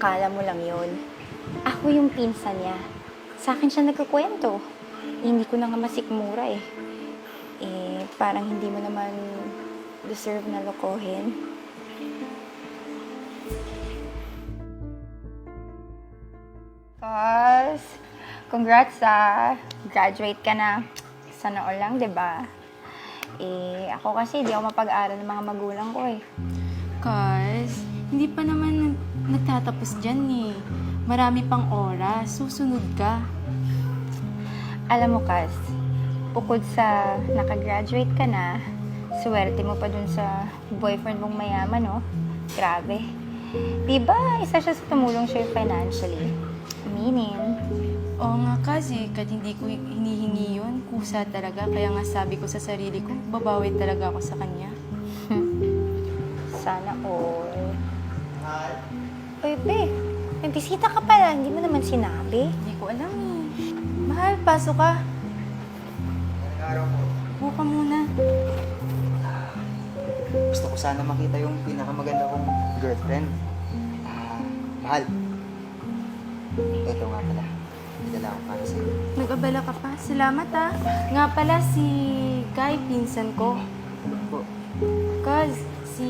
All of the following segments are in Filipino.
Akala mo lang yun. Ako yung pinsan niya. Sa akin siya nagkukwento. Hindi ko na nga masikmura eh. Parang hindi mo naman deserve na lokohin. Cause, congrats graduate ka na. Sana all lang, 'di ba? Ako kasi di ako mapag-aral ng mga magulang ko eh. Cause, hindi pa naman nagtatapos dyan eh. Marami pang oras. Susunod ka. Alam mo, Kaz, bukod sa nakagraduate ka na, swerte mo pa dun sa boyfriend mong mayaman, no? Grabe. Diba, isa siya sa tumulong sa'yo financially? Meaning, Oo nga kasi, kahit hindi ko hinihingi yun, kusa talaga. Kaya nga sabi ko sa sarili ko, babawi talaga ako sa kanya. sana all. Uy, be, may bisita ka pala. Hindi mo naman sinabi. Hindi ko alam eh. Mahal, pasok ka. Upo ka muna. Gusto ko sana makita yung pinakamaganda kong girlfriend. Mahal. Ito nga pala. Dala ko para sa'yo. Nag-abala ka pa. Salamat ah. Nga pala si Guy, pinsan ko. Po. Cause si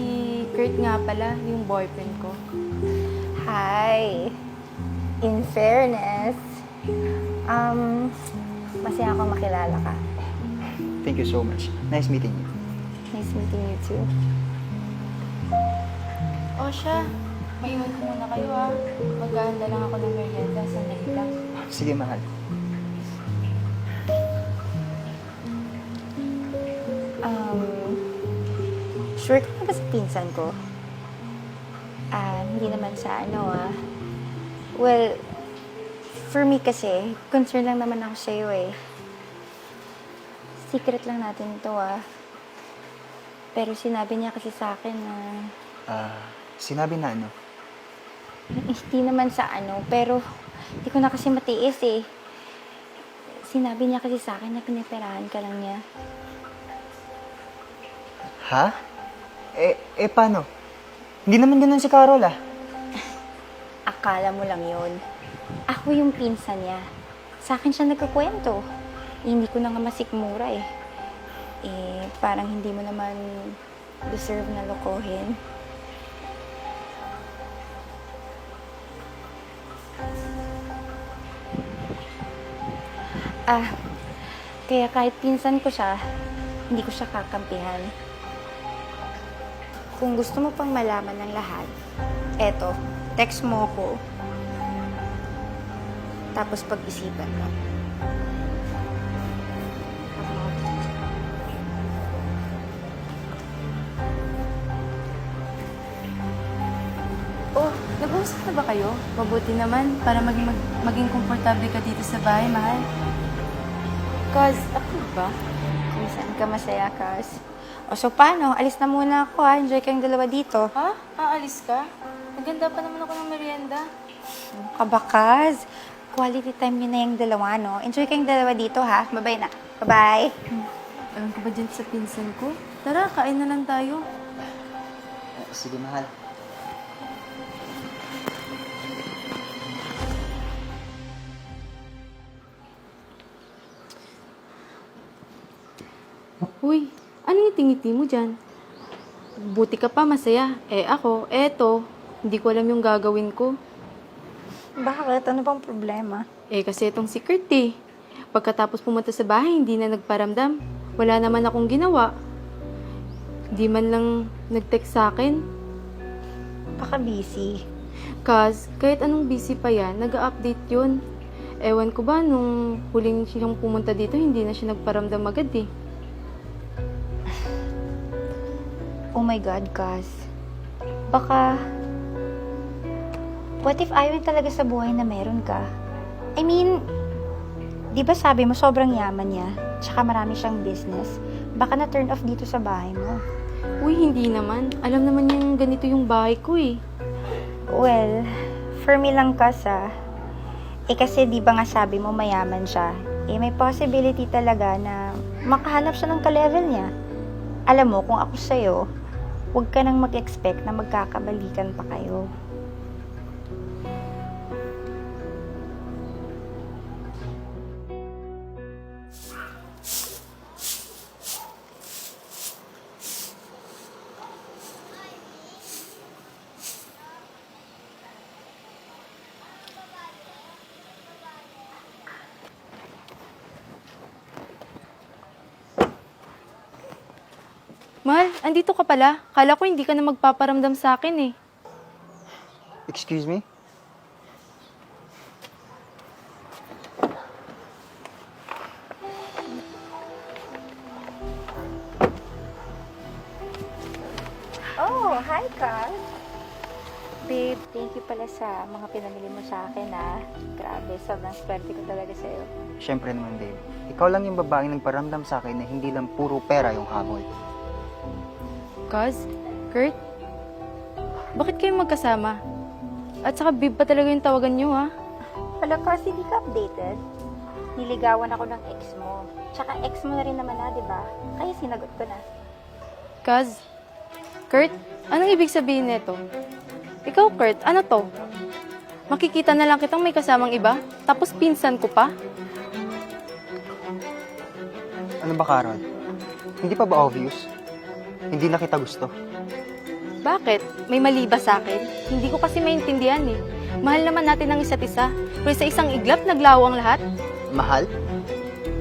Kurt nga pala, yung boyfriend ko. Hi. In fairness, masaya akong makilala ka. Thank you so much. Nice meeting you. Nice meeting you too. O siya, maiwan ko muna kayo ah. Maghahanda lang ako ng merienda. Sandali lang. Sige, mahal. Sure ka na ba sa pinsan ko? Hindi naman sa Well, for me kasi, concern lang naman ako sa'yo eh. Secret lang natin to Pero sinabi niya kasi sa akin na Sinabi na ano? hindi naman sa pero hindi ko na kasi matiis eh. Sinabi niya kasi sa akin na piniperahan ka lang niya. Ha? Paano? Hindi naman ganun si Carol Akala mo lang yun. Ako yung pinsan niya. Sa akin siya nagkukwento. Hindi ko na nga masikmura eh. Parang hindi mo naman deserve na lokohin. Kaya kahit pinsan ko siya, hindi ko siya kakampihan. Kung gusto mo pang malaman ng lahat, eto, text mo ko. Tapos pag-isipan mo. Oh, nag-uusap na ba kayo? Mabuti naman para maging komportable ka dito sa bahay, mahal. Cause, ako ba? Kung saan ka masaya, Kas. O so paano? Alis na muna ako Enjoy kayong dalawa dito. Ha? Aalis ka? Maganda pa naman ako ng merienda. Kabakas. Quality time nyo na yung dalawa, no? Enjoy kayong dalawa dito, ha? Bye-bye na. Bye-bye. Alam ko ba dyan sa pinsan ko? Tara, kain na lang tayo. Sige, mahal. Uy, ano yung tingiti mo dyan? Buti ka pa, masaya. Ako, eto, hindi ko alam yung gagawin ko. Bakit? Ano bang problema? Kasi itong si Kurt Pagkatapos pumunta sa bahay, hindi na nagparamdam. Wala naman akong ginawa. Di man lang nag-text sa akin. Baka busy. Cause, kahit anong busy pa yan, nag-update yun. Ewan ko ba, nung huling siyang pumunta dito, hindi na siya nagparamdam agad Oh my God, Kas. Baka... What if ayaw talaga sa buhay na meron ka? I mean, di ba sabi mo sobrang yaman niya? Tsaka marami siyang business. Baka na-turn off dito sa bahay mo. Uy, hindi naman. Alam naman yung ganito yung bahay ko Well, for me lang, Kas kasi di ba nga sabi mo mayaman siya? May possibility talaga na makahanap siya ng ka-level niya. Alam mo, kung ako sa'yo, huwag ka nang mag-expect na magkakabalikan pa kayo. andito ka pala. Kala ko hindi ka na magpaparamdam sa akin eh. Excuse me? Oh, hi, Carl. Babe, thank you pala sa mga pinamili mo sa akin, ah. Grabe, sobrang swerte ko talaga sa'yo. Siyempre naman, babe. Ikaw lang yung babaeng nagparamdam sa akin na hindi lang puro pera yung habol. Cuz, Kurt, bakit kayo magkasama? At saka babe pa talaga yung tawagan nyo ha? Wala kasi hindi ka updated. Niligawan ako ng ex mo. Tsaka ex mo na rin naman na, di ba? Kaya sinagot ko na. Cuz, Kurt, anong ibig sabihin nito? Ikaw, Kurt, ano to? Makikita na lang kitang may kasamang iba, tapos pinsan ko pa? Ano ba, Carol? Hindi pa ba obvious? Hindi na kita gusto. Bakit? May mali ba sa akin? Hindi ko kasi maintindihan eh. Mahal naman natin ang isa't isa. Pero sa isang iglap, naglaho ang lahat. Mahal?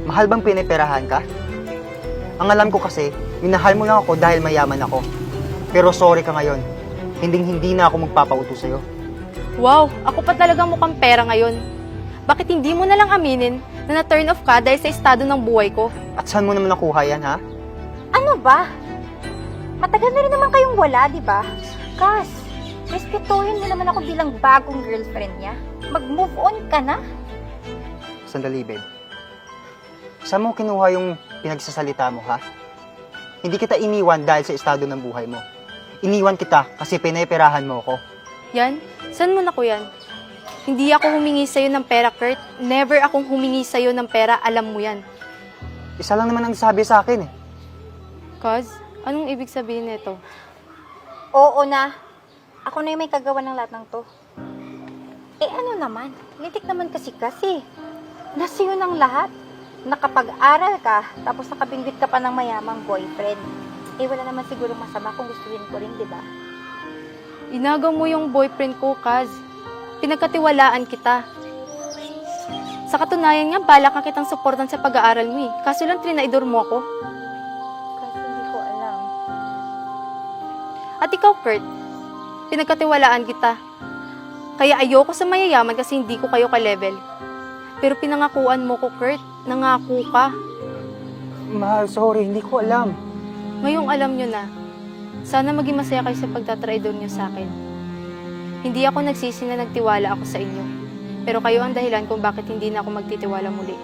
Mahal bang piniperahan ka? Ang alam ko kasi, minahal mo lang ako dahil mayaman ako. Pero sorry ka ngayon. Hindi na ako magpapauto sa'yo. Wow, ako pa talagang mukhang pera ngayon. Bakit hindi mo na lang aminin na na-turn off ka dahil sa estado ng buhay ko? At saan mo naman nakuha yan, ha? Ano ba? Matagal na rin naman kayong wala, di ba? Kas, respetuhin mo naman ako bilang bagong girlfriend niya. Mag-move on ka na. Sandali, babe. Saan mo kinuha yung pinagsasalita mo, ha? Hindi kita iniwan dahil sa estado ng buhay mo. Iniwan kita kasi pineperahan mo ako. Yan? Saan mo na ko yan? Hindi ako humingi sa'yo ng pera, Kurt. Never akong humingi sa'yo ng pera, alam mo yan. Isa lang naman ang sabi sa akin, eh. Cuz, anong ibig sabihin nito? Oo na. Ako na yung may kagawa ng lahat ng to. Eh ano naman? Litik naman kasi. Nasiyo ng lahat. Nakapag-aral ka, tapos nakabingwit ka pa ng mayamang boyfriend. Eh wala naman siguro masama kung gustuhin ko rin, di ba? Inagaw mo yung boyfriend ko, Kaz. Pinagkatiwalaan kita. Sa katunayan nga, balak ka kitang supportan sa pag-aaral mo eh. Kaso lang trinaidor mo ako. Kasi hindi ko alam. At ikaw, Kurt, pinagkatiwalaan kita. Kaya ayoko sa mayayaman kasi hindi ko kayo ka-level. Pero pinangakuan mo ko, Kurt. Nangako ka. Mahal, sorry. Hindi ko alam. Ngayong alam nyo na. Sana maging masaya kayo sa pagtatraidor nyo sa akin. Hindi ako nagsisi na nagtiwala ako sa inyo. Pero kayo ang dahilan kung bakit hindi na ako magtitiwala muli.